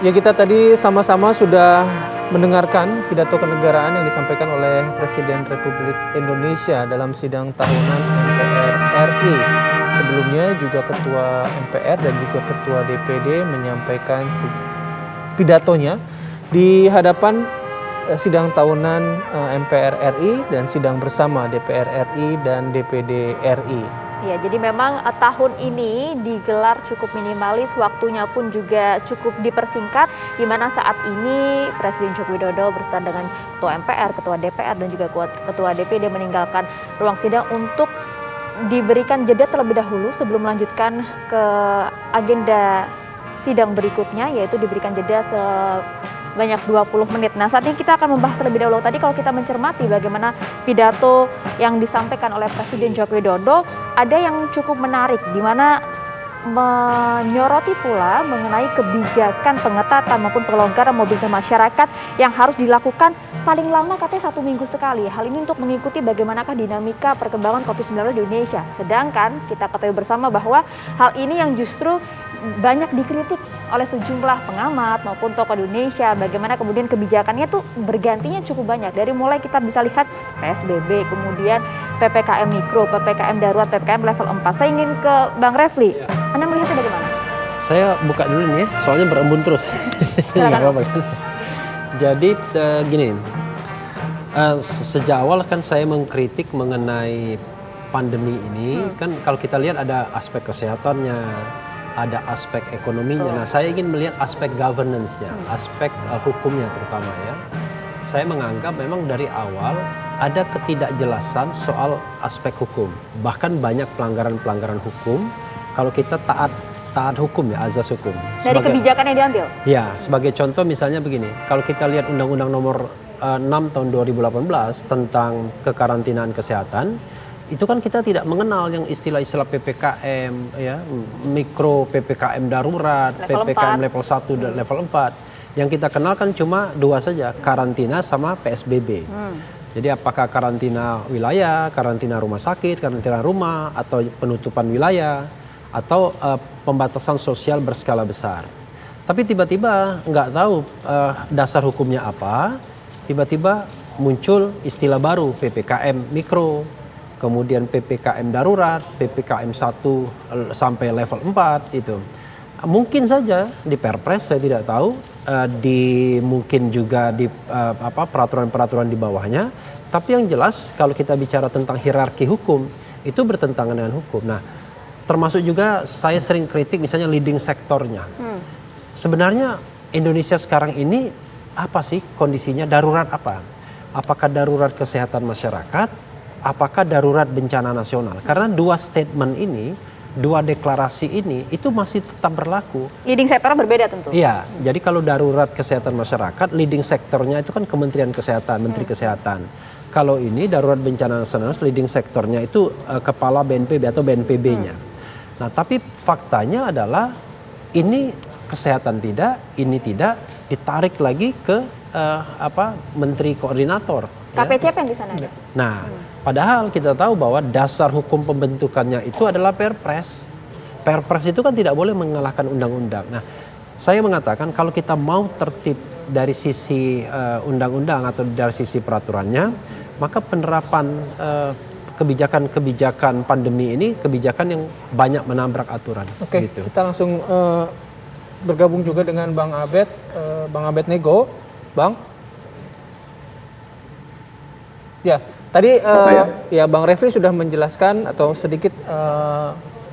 Ya, kita tadi sama-sama sudah mendengarkan pidato kenegaraan yang disampaikan oleh Presiden Republik Indonesia dalam sidang tahunan MPR RI. Sebelumnya juga Ketua MPR dan juga Ketua DPD menyampaikan pidatonya di hadapan sidang tahunan MPR RI dan sidang bersama DPR RI dan DPD RI. Ya, jadi memang tahun ini digelar cukup minimalis, waktunya pun juga cukup dipersingkat, di mana saat ini Presiden Joko Widodo beserta dengan Ketua MPR, Ketua DPR, dan juga Ketua DPD meninggalkan ruang sidang untuk diberikan jeda terlebih dahulu sebelum melanjutkan ke agenda sidang berikutnya, yaitu diberikan jeda sebanyak 20 menit. Nah, saat ini kita akan membahas terlebih dahulu. Tadi kalau kita mencermati bagaimana pidato yang disampaikan oleh Presiden Joko Widodo, ada yang cukup menarik, di mana menyoroti pula mengenai kebijakan pengetatan maupun pelonggaran mobilitas masyarakat yang harus dilakukan paling lama katanya 1 minggu sekali. Hal ini untuk mengikuti bagaimanakah dinamika perkembangan COVID-19 di Indonesia. Sedangkan kita ketahui bersama bahwa hal ini yang justru banyak dikritik oleh sejumlah pengamat maupun tokoh Indonesia, bagaimana kemudian kebijakannya tuh bergantinya cukup banyak. Dari mulai kita bisa lihat PSBB, kemudian PPKM Mikro, PPKM Darurat, PPKM level 4. Saya ingin ke Bang Refli, Anda melihatnya bagaimana? Saya buka dulu nih ya, soalnya berembun terus. Nggak apa-apa. Jadi gini, sejak awal kan saya mengkritik mengenai pandemi ini, kan kalau kita lihat ada aspek kesehatannya, ada aspek ekonominya. Nah, saya ingin melihat aspek governance-nya, aspek hukumnya terutama ya. Saya menganggap memang dari awal ada ketidakjelasan soal aspek hukum. Bahkan banyak pelanggaran-pelanggaran hukum kalau kita taat hukum ya, azas hukum. Dari kebijakan yang diambil? Ya, sebagai contoh misalnya begini. Kalau kita lihat Undang-Undang Nomor 6 tahun 2018 tentang kekarantinaan kesehatan, itu kan kita tidak mengenal yang istilah-istilah PPKM, ya, mikro, PPKM darurat, level PPKM 4. level 1 dan level 4. Yang kita kenal kan cuma 2 saja, karantina sama PSBB. Jadi apakah karantina wilayah, karantina rumah sakit, karantina rumah, atau penutupan wilayah, atau pembatasan sosial berskala besar. Tapi tiba-tiba nggak tahu dasar hukumnya apa, tiba-tiba muncul istilah baru, PPKM mikro, kemudian PPKM darurat, PPKM 1 sampai level 4 itu. Mungkin saja di Perpres, saya tidak tahu, mungkin juga di peraturan-peraturan di bawahnya, tapi yang jelas kalau kita bicara tentang hierarki hukum, itu bertentangan dengan hukum. Nah, termasuk juga saya sering kritik misalnya leading sektornya. Sebenarnya Indonesia sekarang ini apa sih kondisinya, darurat apa? Apakah darurat kesehatan masyarakat? Apakah darurat bencana nasional? Karena 2 statement ini, 2 deklarasi ini itu masih tetap berlaku. Leading sektornya berbeda tentu. Iya, jadi kalau darurat kesehatan masyarakat, leading sektornya itu kan Kementerian Kesehatan, Menteri Kesehatan. Kalau ini darurat bencana nasional, leading sektornya itu Kepala BNPB atau BNPB-nya. Nah, tapi faktanya adalah ini kesehatan tidak, ini tidak, ditarik lagi ke Menteri Koordinator. KPCP yang di sana ada. Nah, padahal kita tahu bahwa dasar hukum pembentukannya itu adalah Perpres. Perpres itu kan tidak boleh mengalahkan undang-undang. Nah, saya mengatakan kalau kita mau tertib dari sisi undang-undang atau dari sisi peraturannya, maka penerapan kebijakan-kebijakan pandemi ini kebijakan yang banyak menabrak aturan. Oke, gitu. kita langsung bergabung juga dengan Bang Abed Nego. Bang? Ya, tadi ya Bang Refli sudah menjelaskan atau sedikit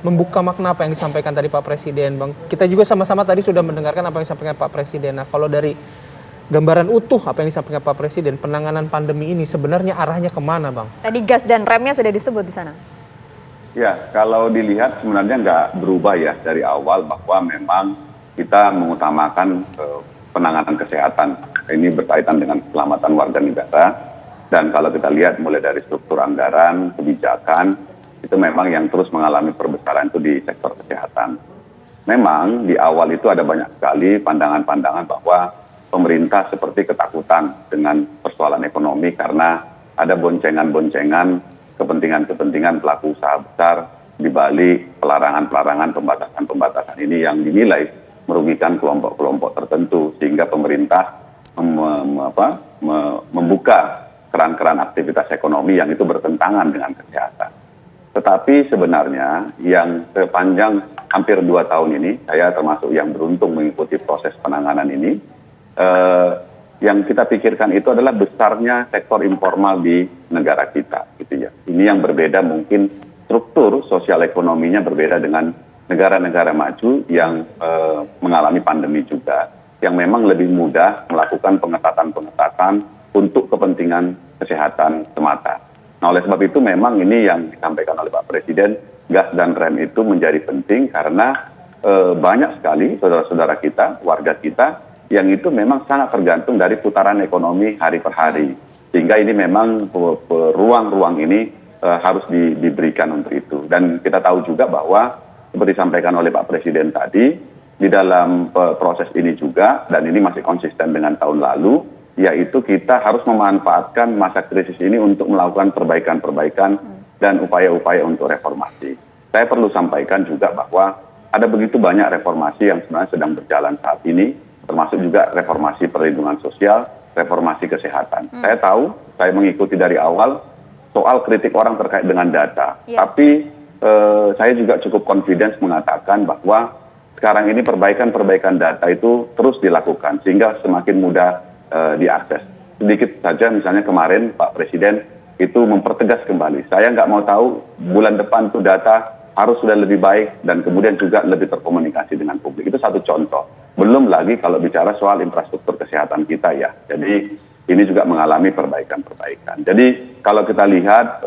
membuka makna apa yang disampaikan tadi Pak Presiden, Bang. Kita juga sama-sama tadi sudah mendengarkan apa yang disampaikan Pak Presiden. Nah, kalau dari gambaran utuh apa yang disampaikan Pak Presiden, penanganan pandemi ini sebenarnya arahnya kemana, Bang? Tadi gas dan remnya sudah disebut di sana. Ya, kalau dilihat sebenarnya nggak berubah ya dari awal bahwa memang kita mengutamakan penanganan kesehatan. Ini berkaitan dengan keselamatan warga negara. Dan kalau kita lihat mulai dari struktur anggaran, kebijakan, itu memang yang terus mengalami perbesaran itu di sektor kesehatan. Memang di awal itu ada banyak sekali pandangan-pandangan bahwa pemerintah seperti ketakutan dengan persoalan ekonomi karena ada boncengan-boncengan, kepentingan-kepentingan pelaku usaha besar di balik pelarangan-pelarangan, pembatasan-pembatasan ini yang dinilai merugikan kelompok-kelompok tertentu, sehingga pemerintah membuka keran-keran aktivitas ekonomi yang itu bertentangan dengan kesehatan. Tetapi sebenarnya yang sepanjang hampir 2 tahun ini, saya termasuk yang beruntung mengikuti proses penanganan ini, yang kita pikirkan itu adalah besarnya sektor informal di negara kita, gitu ya. Ini yang berbeda, mungkin struktur sosial ekonominya berbeda dengan negara-negara maju yang mengalami pandemi juga, yang memang lebih mudah melakukan pengetatan-pengetatan untuk kepentingan kesehatan semata. Nah, oleh sebab itu memang ini yang disampaikan oleh Pak Presiden, gas dan rem itu menjadi penting karena banyak sekali saudara-saudara kita, warga kita, yang itu memang sangat tergantung dari putaran ekonomi hari per hari. Sehingga ini memang ruang-ruang ini harus diberikan untuk itu. Dan kita tahu juga bahwa seperti disampaikan oleh Pak Presiden tadi, di dalam proses ini juga, dan ini masih konsisten dengan tahun lalu, yaitu kita harus memanfaatkan masa krisis ini untuk melakukan perbaikan-perbaikan dan upaya-upaya untuk reformasi. Saya perlu sampaikan juga bahwa ada begitu banyak reformasi yang sebenarnya sedang berjalan saat ini, termasuk juga reformasi perlindungan sosial, reformasi kesehatan. Saya tahu, saya mengikuti dari awal soal kritik orang terkait dengan data. Tapi saya juga cukup confidence mengatakan bahwa sekarang ini perbaikan-perbaikan data itu terus dilakukan sehingga semakin mudah diakses. Sedikit saja misalnya kemarin Pak Presiden itu mempertegas kembali. Saya nggak mau tahu bulan depan tuh data harus sudah lebih baik dan kemudian juga lebih terkomunikasi dengan publik. Itu satu contoh. Belum lagi kalau bicara soal infrastruktur kesehatan kita ya. Jadi ini juga mengalami perbaikan-perbaikan. Jadi kalau kita lihat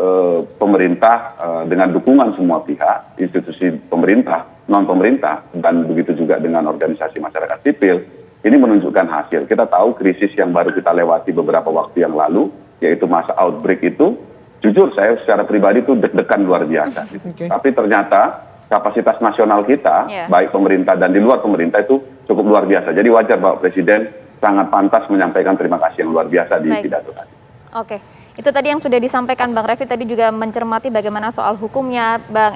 pemerintah dengan dukungan semua pihak, institusi pemerintah, non-pemerintah, dan begitu juga dengan organisasi masyarakat sipil, ini menunjukkan hasil. Kita tahu krisis yang baru kita lewati beberapa waktu yang lalu, yaitu masa outbreak itu, jujur saya secara pribadi itu deg-degan luar biasa. Tapi ternyata kapasitas nasional kita, baik pemerintah dan di luar pemerintah itu cukup luar biasa. Jadi wajar Bapak Presiden sangat pantas menyampaikan terima kasih yang luar biasa di pidato tadi. Oke, itu tadi yang sudah disampaikan Bang Refli, tadi juga mencermati bagaimana soal hukumnya. Bang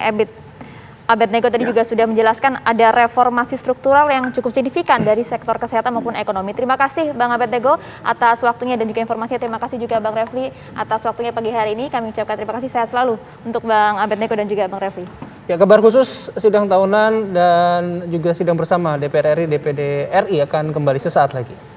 Abednego tadi juga sudah menjelaskan ada reformasi struktural yang cukup signifikan dari sektor kesehatan maupun ekonomi. Terima kasih Bang Abednego atas waktunya dan juga informasinya. Terima kasih juga Bang Refli atas waktunya pagi hari ini. Kami ucapkan terima kasih, sehat selalu untuk Bang Abednego dan juga Bang Refli. Ya, kabar khusus sidang tahunan dan juga sidang bersama DPR RI, DPD RI akan kembali sesaat lagi.